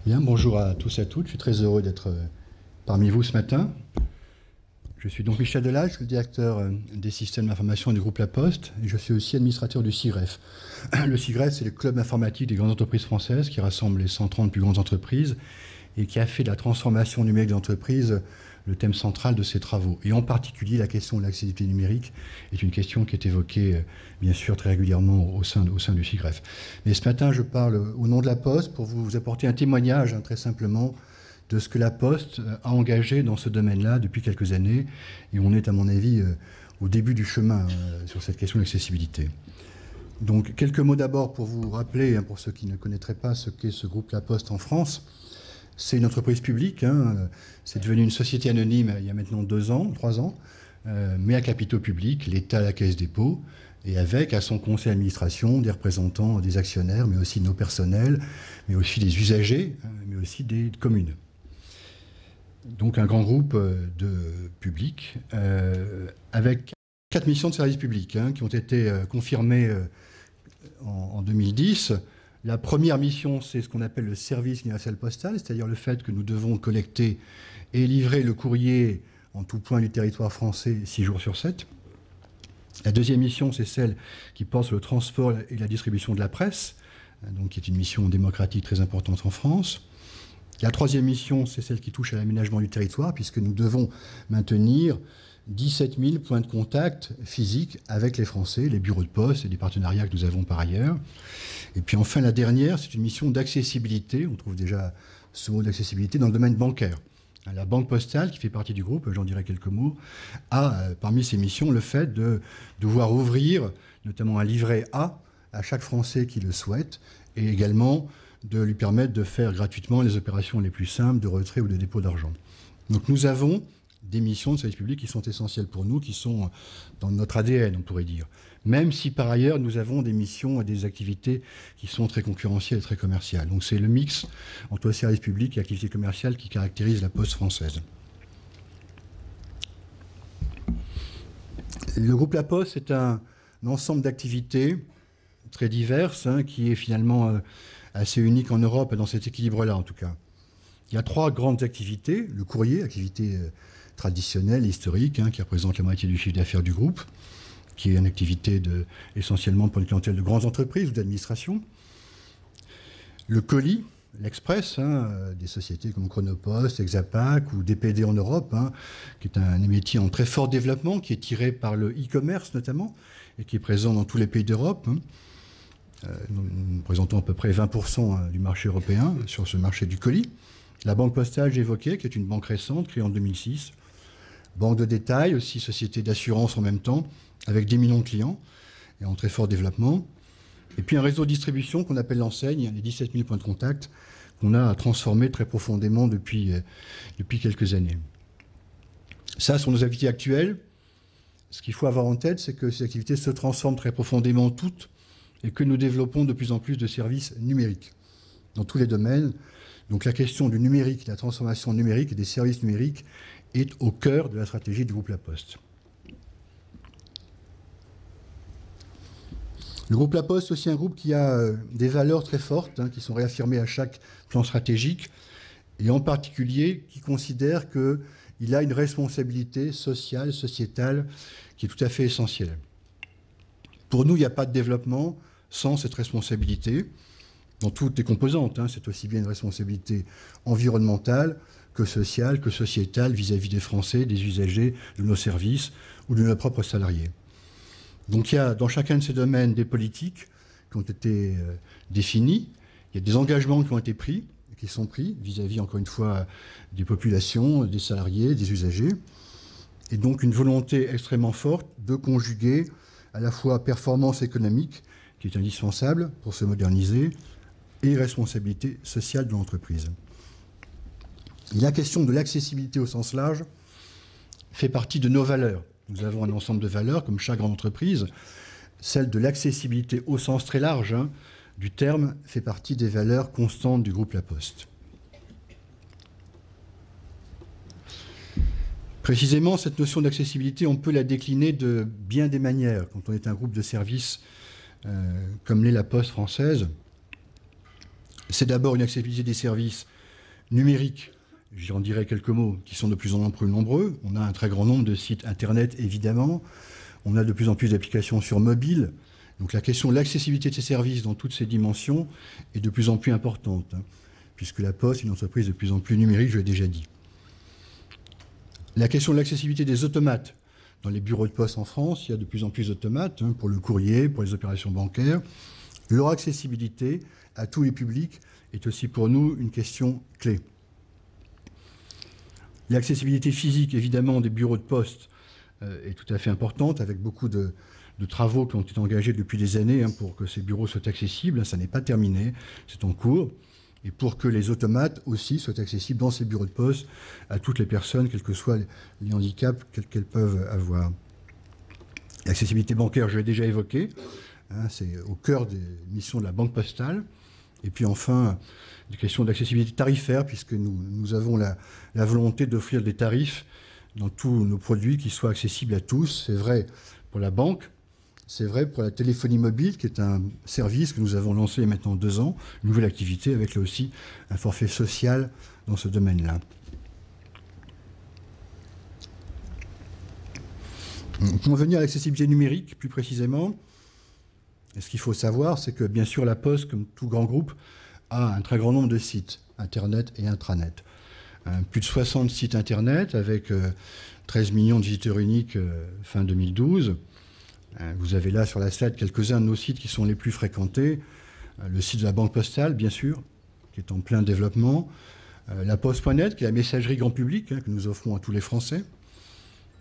Bien, bonjour à tous et à toutes. Je suis très heureux d'être parmi vous ce matin. Je suis donc Michel Delage, je suis le directeur des systèmes d'information du groupe La Poste, et je suis aussi administrateur du SIGREF. Le SIGREF, c'est le club informatique des grandes entreprises françaises qui rassemble les 130 plus grandes entreprises et qui a fait de la transformation numérique d'entreprise le thème central de ses travaux. Et en particulier, la question de l'accessibilité numérique est une question qui est évoquée, bien sûr, très régulièrement au sein du SIGREF. Mais ce matin, je parle au nom de La Poste pour vous apporter un témoignage, très simplement, de ce que La Poste a engagé dans ce domaine-là depuis quelques années. Et on est, à mon avis, au début du chemin sur cette question de l'accessibilité. Donc, quelques mots d'abord pour vous rappeler, pour ceux qui ne connaîtraient pas ce qu'est ce groupe La Poste en France. C'est une entreprise publique, c'est devenu une société anonyme il y a maintenant 3 ans, mais à capitaux publics, l'État, la Caisse des dépôts, et avec à son conseil d'administration des représentants des actionnaires, mais aussi de nos personnels, mais aussi des usagers, mais aussi des communes. Donc un grand groupe de public, avec 4 missions de service public qui ont été confirmées en 2010. La première mission, c'est ce qu'on appelle le service universel postal, c'est-à-dire le fait que nous devons collecter et livrer le courrier en tout point du territoire français 6 jours sur 7. La deuxième mission, c'est celle qui porte sur le transport et la distribution de la presse, donc qui est une mission démocratique très importante en France. La troisième mission, c'est celle qui touche à l'aménagement du territoire, puisque nous devons maintenir 17 000 points de contact physiques avec les Français, les bureaux de poste et les partenariats que nous avons par ailleurs. Et puis enfin, la dernière, c'est une mission d'accessibilité. On trouve déjà ce mot d'accessibilité dans le domaine bancaire. La Banque Postale, qui fait partie du groupe, j'en dirai quelques mots, a parmi ses missions le fait de devoir ouvrir notamment un livret A à chaque Français qui le souhaite, et également de lui permettre de faire gratuitement les opérations les plus simples de retrait ou de dépôt d'argent. Donc nous avons des missions de service public qui sont essentielles pour nous, qui sont dans notre ADN, on pourrait dire. Même si par ailleurs nous avons des missions et des activités qui sont très concurrentielles et très commerciales. Donc c'est le mix entre service public et activité commerciale qui caractérise la Poste française. Le groupe La Poste est un ensemble d'activités très diverses qui est finalement assez unique en Europe dans cet équilibre-là en tout cas. Il y a 3 grandes activités. Le courrier, activité traditionnelle, historique, qui représente la moitié du chiffre d'affaires du groupe, qui est une activité essentiellement pour une clientèle de grandes entreprises ou d'administration. Le colis, l'Express, des sociétés comme Chronopost, Exapac ou DPD en Europe, qui est un métier en très fort développement, qui est tiré par le e-commerce notamment, et qui est présent dans tous les pays d'Europe. Nous représentons à peu près 20% du marché européen sur ce marché du colis. La Banque Postale, j'ai évoqué, qui est une banque récente, créée en 2006. Banque de détail, aussi société d'assurance en même temps, avec 10 millions de clients et en très fort développement. Et puis un réseau de distribution qu'on appelle l'enseigne, les 17 000 points de contact, qu'on a transformé très profondément depuis quelques années. Ça sont nos activités actuelles. Ce qu'il faut avoir en tête, c'est que ces activités se transforment très profondément toutes et que nous développons de plus en plus de services numériques dans tous les domaines. Donc la question du numérique, de la transformation numérique et des services numériques est au cœur de la stratégie du groupe La Poste. Le groupe La Poste est aussi un groupe qui a des valeurs très fortes, qui sont réaffirmées à chaque plan stratégique, et en particulier qui considère qu'il a une responsabilité sociale, sociétale, qui est tout à fait essentielle. Pour nous, il n'y a pas de développement sans cette responsabilité, dans toutes les composantes. C'est aussi bien une responsabilité environnementale que sociale, que sociétale vis-à-vis des Français, des usagers, de nos services ou de nos propres salariés. Donc il y a dans chacun de ces domaines des politiques qui ont été définies, il y a des engagements qui ont été pris, qui sont pris vis-à-vis, encore une fois, des populations, des salariés, des usagers, et donc une volonté extrêmement forte de conjuguer à la fois performance économique, qui est indispensable pour se moderniser, et responsabilité sociale de l'entreprise. Et la question de l'accessibilité au sens large fait partie de nos valeurs. Nous avons un ensemble de valeurs, comme chaque grande entreprise. Celle de l'accessibilité au sens très large du terme fait partie des valeurs constantes du groupe La Poste. Précisément, cette notion d'accessibilité, on peut la décliner de bien des manières. Quand on est un groupe de services comme l'est La Poste française, C'est d'abord une accessibilité des services numériques, j'en dirai quelques mots, qui sont de plus en plus nombreux. On a un très grand nombre de sites Internet, évidemment. On a de plus en plus d'applications sur mobile. Donc la question de l'accessibilité de ces services dans toutes ces dimensions est de plus en plus importante, puisque la Poste est une entreprise de plus en plus numérique, je l'ai déjà dit. La question de l'accessibilité des automates. Dans les bureaux de poste en France, il y a de plus en plus d'automates pour le courrier, pour les opérations bancaires. Leur accessibilité à tous les publics est aussi pour nous une question clé. L'accessibilité physique, évidemment, des bureaux de poste est tout à fait importante, avec beaucoup de travaux qui ont été engagés depuis des années pour que ces bureaux soient accessibles. Ça n'est pas terminé, c'est en cours. Et pour que les automates aussi soient accessibles dans ces bureaux de poste à toutes les personnes, quels que soient les handicaps qu'elles peuvent avoir. L'accessibilité bancaire, je l'ai déjà évoqué, c'est au cœur des missions de la Banque postale. Et puis enfin, des questions d'accessibilité tarifaire, puisque nous avons la volonté d'offrir des tarifs dans tous nos produits qui soient accessibles à tous. C'est vrai pour la banque, c'est vrai pour la téléphonie mobile, qui est un service que nous avons lancé il y a maintenant 2 ans, une nouvelle activité avec là aussi un forfait social dans ce domaine-là. Pour en venir à l'accessibilité numérique, plus précisément, ce qu'il faut savoir, c'est que bien sûr la Poste, comme tout grand groupe, a un très grand nombre de sites, Internet et intranet. Plus de 60 sites Internet avec 13 millions de visiteurs uniques fin 2012. Vous avez là sur la slide quelques-uns de nos sites qui sont les plus fréquentés. Le site de la Banque postale, bien sûr, qui est en plein développement. La Poste.net, qui est la messagerie grand public que nous offrons à tous les Français.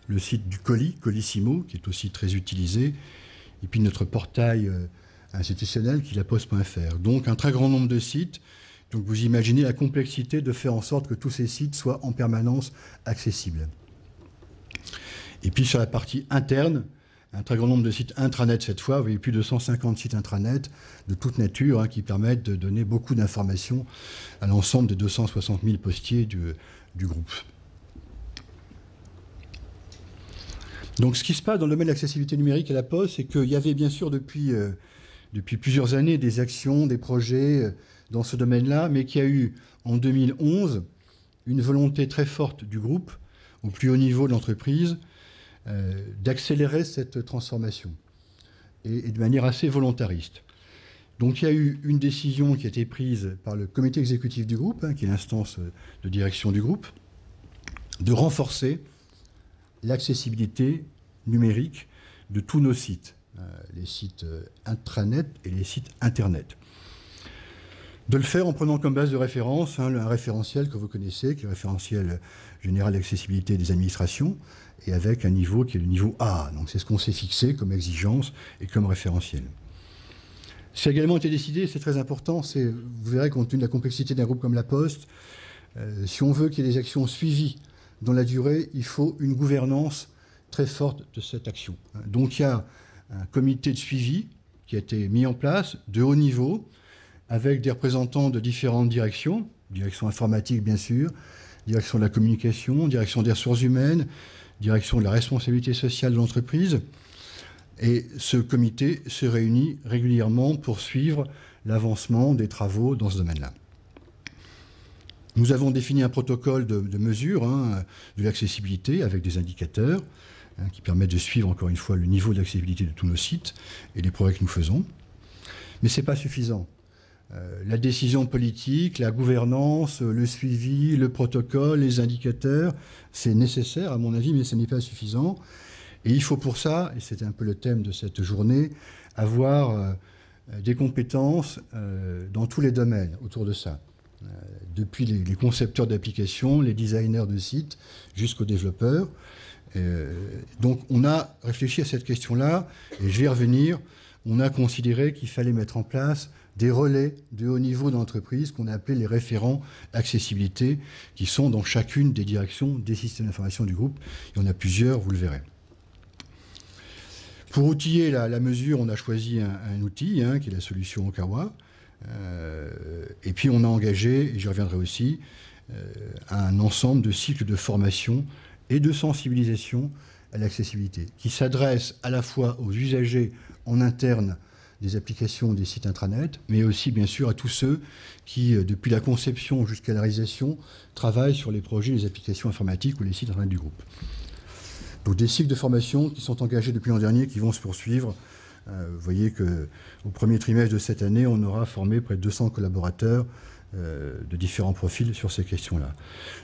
Le site du colis, Colissimo, qui est aussi très utilisé. Et puis notre portail institutionnel, qui est la Poste.fr. Donc un très grand nombre de sites. Donc vous imaginez la complexité de faire en sorte que tous ces sites soient en permanence accessibles. Et puis sur la partie interne, un très grand nombre de sites intranet cette fois. Vous voyez plus de 150 sites intranet de toute nature qui permettent de donner beaucoup d'informations à l'ensemble des 260 000 postiers du groupe. Donc ce qui se passe dans le domaine de l'accessibilité numérique à la Poste, c'est qu'il y avait bien sûr depuis plusieurs années des actions, des projets dans ce domaine-là, mais qu'il y a eu en 2011 une volonté très forte du groupe, au plus haut niveau de l'entreprise, d'accélérer cette transformation, et de manière assez volontariste. Donc il y a eu une décision qui a été prise par le comité exécutif du groupe, qui est l'instance de direction du groupe, de renforcer l'accessibilité numérique de tous nos sites, les sites intranet et les sites internet. De le faire en prenant comme base de référence un référentiel que vous connaissez, qui est le référentiel général d'accessibilité des administrations, et avec un niveau qui est le niveau A. Donc c'est ce qu'on s'est fixé comme exigence et comme référentiel. Ce qui a également été décidé, c'est très important, vous verrez compte tenu de la complexité d'un groupe comme la Poste, si on veut qu'il y ait des actions suivies dans la durée, il faut une gouvernance très forte de cette action. Donc il y a un comité de suivi qui a été mis en place de haut niveau, avec des représentants de différentes directions, direction informatique bien sûr, direction de la communication, direction des ressources humaines, direction de la responsabilité sociale de l'entreprise. Et ce comité se réunit régulièrement pour suivre l'avancement des travaux dans ce domaine-là. Nous avons défini un protocole de mesure de l'accessibilité avec des indicateurs qui permettent de suivre encore une fois le niveau d'accessibilité de tous nos sites et les progrès que nous faisons. Mais ce n'est pas suffisant. La décision politique, la gouvernance, le suivi, le protocole, les indicateurs, c'est nécessaire à mon avis, mais ce n'est pas suffisant. Et il faut pour ça, et c'est un peu le thème de cette journée, avoir des compétences dans tous les domaines autour de ça. Depuis les concepteurs d'applications, les designers de sites, jusqu'aux développeurs. Donc on a réfléchi à cette question-là, et je vais y revenir. On a considéré qu'il fallait mettre en place des relais de haut niveau d'entreprise qu'on a appelés les référents accessibilité, qui sont dans chacune des directions des systèmes d'information du groupe. Il y en a plusieurs, vous le verrez. Pour outiller la mesure, on a choisi un outil qui est la solution Okawa. Et puis on a engagé, et j'y reviendrai aussi, un ensemble de cycles de formation et de sensibilisation à l'accessibilité, qui s'adresse à la fois aux usagers en interne des applications des sites intranet, mais aussi bien sûr à tous ceux qui, depuis la conception jusqu'à la réalisation, travaillent sur les projets, les applications informatiques ou les sites internet du groupe. Donc des cycles de formation qui sont engagés depuis l'an dernier, qui vont se poursuivre. Vous voyez qu'au premier trimestre de cette année, on aura formé près de 200 collaborateurs de différents profils sur ces questions-là.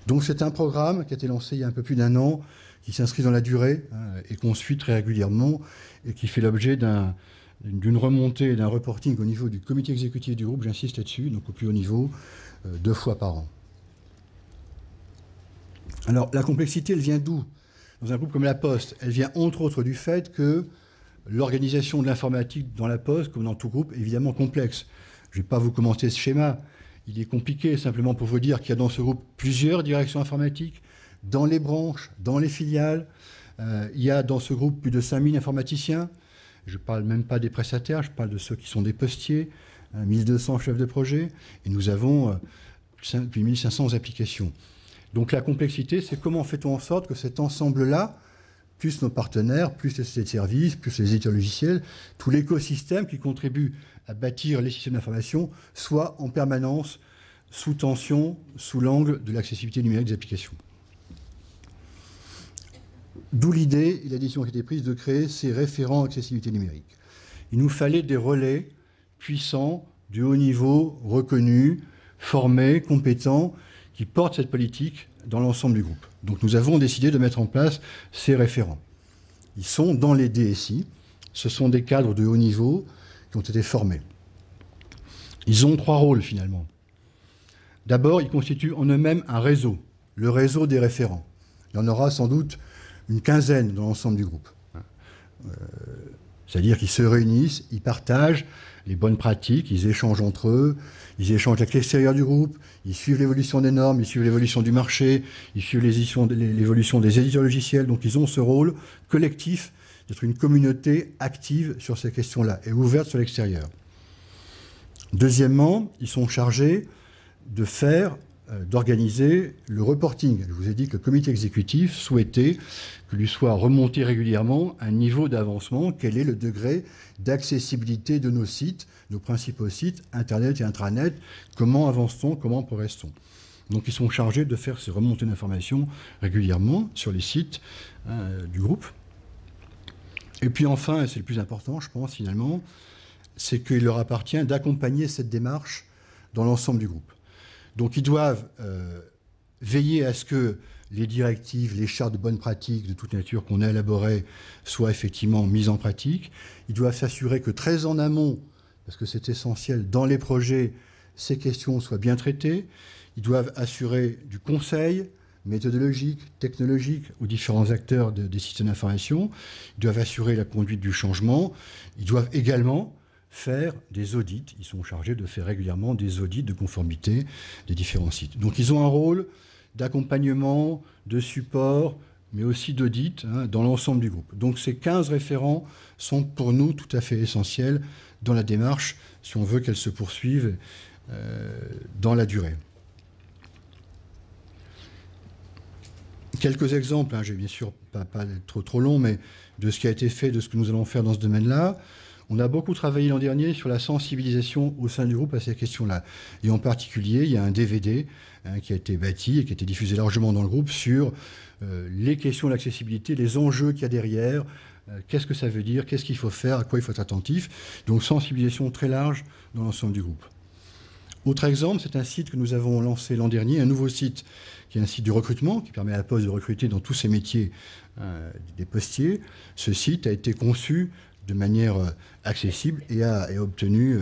Donc c'est un programme qui a été lancé il y a un peu plus d'un an, qui s'inscrit dans la durée et qu'on suit très régulièrement et qui fait l'objet d'une remontée et d'un reporting au niveau du comité exécutif du groupe, j'insiste là-dessus, donc au plus haut niveau, 2 fois par an. Alors la complexité, elle vient d'où? Dans un groupe comme La Poste, elle vient entre autres du fait que l'organisation de l'informatique dans La Poste, comme dans tout groupe, est évidemment complexe. Je ne vais pas vous commenter ce schéma. Il est compliqué, simplement pour vous dire qu'il y a dans ce groupe plusieurs directions informatiques, dans les branches, dans les filiales. Il y a dans ce groupe plus de 5000 informaticiens. Je ne parle même pas des prestataires, je parle de ceux qui sont des postiers, 1200 chefs de projet, et nous avons 8500 applications. Donc la complexité, c'est comment fait-on en sorte que cet ensemble-là, plus nos partenaires, plus les sociétés de services, plus les éditeurs logiciels, tout l'écosystème qui contribue à bâtir les systèmes d'information, soit en permanence sous tension, sous l'angle de l'accessibilité numérique des applications. D'où l'idée et la décision qui a été prise de créer ces référents accessibilité numérique. Il nous fallait des relais puissants, du haut niveau, reconnus, formés, compétents, qui portent cette politique dans l'ensemble du groupe. Donc nous avons décidé de mettre en place ces référents. Ils sont dans les DSI, ce sont des cadres de haut niveau qui ont été formés. Ils ont 3 rôles finalement. D'abord, ils constituent en eux-mêmes un réseau, le réseau des référents. Il y en aura sans doute une quinzaine dans l'ensemble du groupe. C'est-à-dire qu'ils se réunissent, ils partagent les bonnes pratiques, ils échangent entre eux, ils échangent avec l'extérieur du groupe, ils suivent l'évolution des normes, ils suivent l'évolution du marché, ils suivent l'évolution des éditeurs logiciels. Donc ils ont ce rôle collectif d'être une communauté active sur ces questions-là et ouverte sur l'extérieur. Deuxièmement, ils sont chargés d'organiser le reporting. Je vous ai dit que le comité exécutif souhaitait que lui soit remonté régulièrement un niveau d'avancement. Quel est le degré d'accessibilité de nos sites, nos principaux sites, Internet et intranet? Comment avance-t-on? Comment progresse-t-on? Donc ils sont chargés de faire ces remontées d'informations régulièrement sur les sites du groupe. Et puis enfin, et c'est le plus important, je pense, finalement, c'est qu'il leur appartient d'accompagner cette démarche dans l'ensemble du groupe. Donc ils doivent veiller à ce que les directives, les chartes de bonnes pratiques de toute nature qu'on a élaborées soient effectivement mises en pratique. Ils doivent s'assurer que très en amont, parce que c'est essentiel, dans les projets, ces questions soient bien traitées. Ils doivent assurer du conseil méthodologique, technologique aux différents acteurs des systèmes d'information. Ils doivent assurer la conduite du changement. Ils doivent également faire des audits. Ils sont chargés de faire régulièrement des audits de conformité des différents sites. Donc ils ont un rôle d'accompagnement, de support, mais aussi d'audit dans l'ensemble du groupe. Donc ces 15 référents sont pour nous tout à fait essentiels dans la démarche, si on veut qu'elle se poursuive dans la durée. Quelques exemples, je vais bien sûr pas être trop long, mais de ce qui a été fait, de ce que nous allons faire dans ce domaine-là. On a beaucoup travaillé l'an dernier sur la sensibilisation au sein du groupe à ces questions-là. Et en particulier, il y a un DVD qui a été bâti et qui a été diffusé largement dans le groupe sur les questions d'accessibilité, les enjeux qu'il y a derrière, qu'est-ce que ça veut dire, qu'est-ce qu'il faut faire, à quoi il faut être attentif. Donc sensibilisation très large dans l'ensemble du groupe. Autre exemple, c'est un site que nous avons lancé l'an dernier, un nouveau site qui est un site de recrutement qui permet à la Poste de recruter dans tous ses métiers des postiers. Ce site a été conçu de manière accessible et a obtenu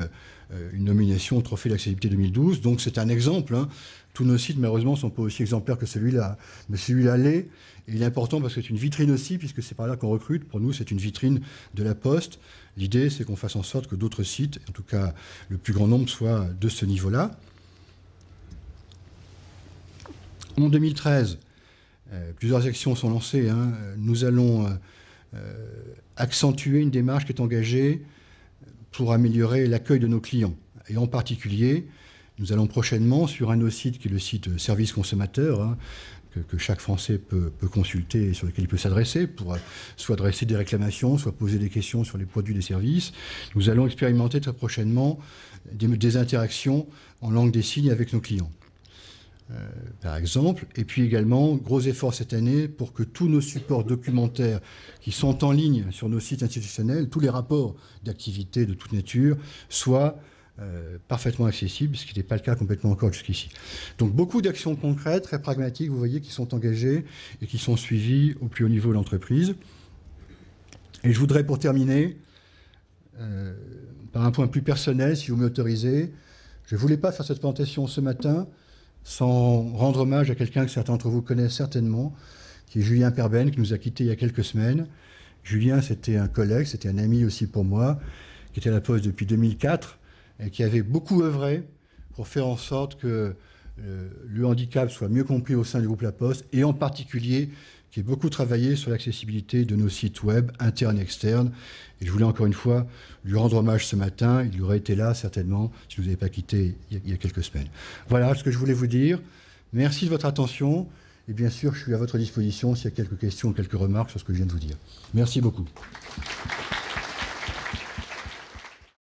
une nomination au Trophée d'accessibilité 2012. Donc c'est un exemple. Tous nos sites, malheureusement, ne sont pas aussi exemplaires que celui-là. Mais celui-là l'est. Et il est important parce que c'est une vitrine aussi, puisque c'est par là qu'on recrute. Pour nous, c'est une vitrine de la Poste. L'idée, c'est qu'on fasse en sorte que d'autres sites, en tout cas le plus grand nombre, soient de ce niveau-là. En 2013, plusieurs actions sont lancées. Nous allons accentuer une démarche qui est engagée pour améliorer l'accueil de nos clients. Et en particulier, Nous allons prochainement sur un de nos sites, qui est le site Service Consommateur, hein, que chaque Français peut consulter et sur lequel il peut s'adresser pour soit adresser des réclamations, soit poser des questions sur les produits et les services. Nous allons expérimenter très prochainement des interactions en langue des signes avec nos clients. Par exemple, et puis également, gros effort cette année pour que tous nos supports documentaires qui sont en ligne sur nos sites institutionnels, tous les rapports d'activité de toute nature, soient parfaitement accessibles, ce qui n'était pas le cas complètement encore jusqu'ici. Donc beaucoup d'actions concrètes, très pragmatiques, vous voyez, qui sont engagées et qui sont suivies au plus haut niveau de l'entreprise. Et je voudrais, pour terminer, par un point plus personnel, si vous m'autorisez, je ne voulais pas faire cette présentation ce matin sans rendre hommage à quelqu'un que certains d'entre vous connaissent certainement, qui est Julien Perben, qui nous a quittés il y a quelques semaines. Julien, c'était un collègue, c'était un ami aussi pour moi, qui était à la Poste depuis 2004 et qui avait beaucoup œuvré pour faire en sorte que le handicap soit mieux compris au sein du groupe La Poste, et en particulier qui a beaucoup travaillé sur l'accessibilité de nos sites web, internes et externes. Et je voulais encore une fois lui rendre hommage ce matin. Il aurait été là, certainement, si vous n'avez pas quitté il y a quelques semaines. Voilà ce que je voulais vous dire. Merci de votre attention. Et bien sûr, je suis à votre disposition s'il y a quelques questions ou quelques remarques sur ce que je viens de vous dire. Merci beaucoup.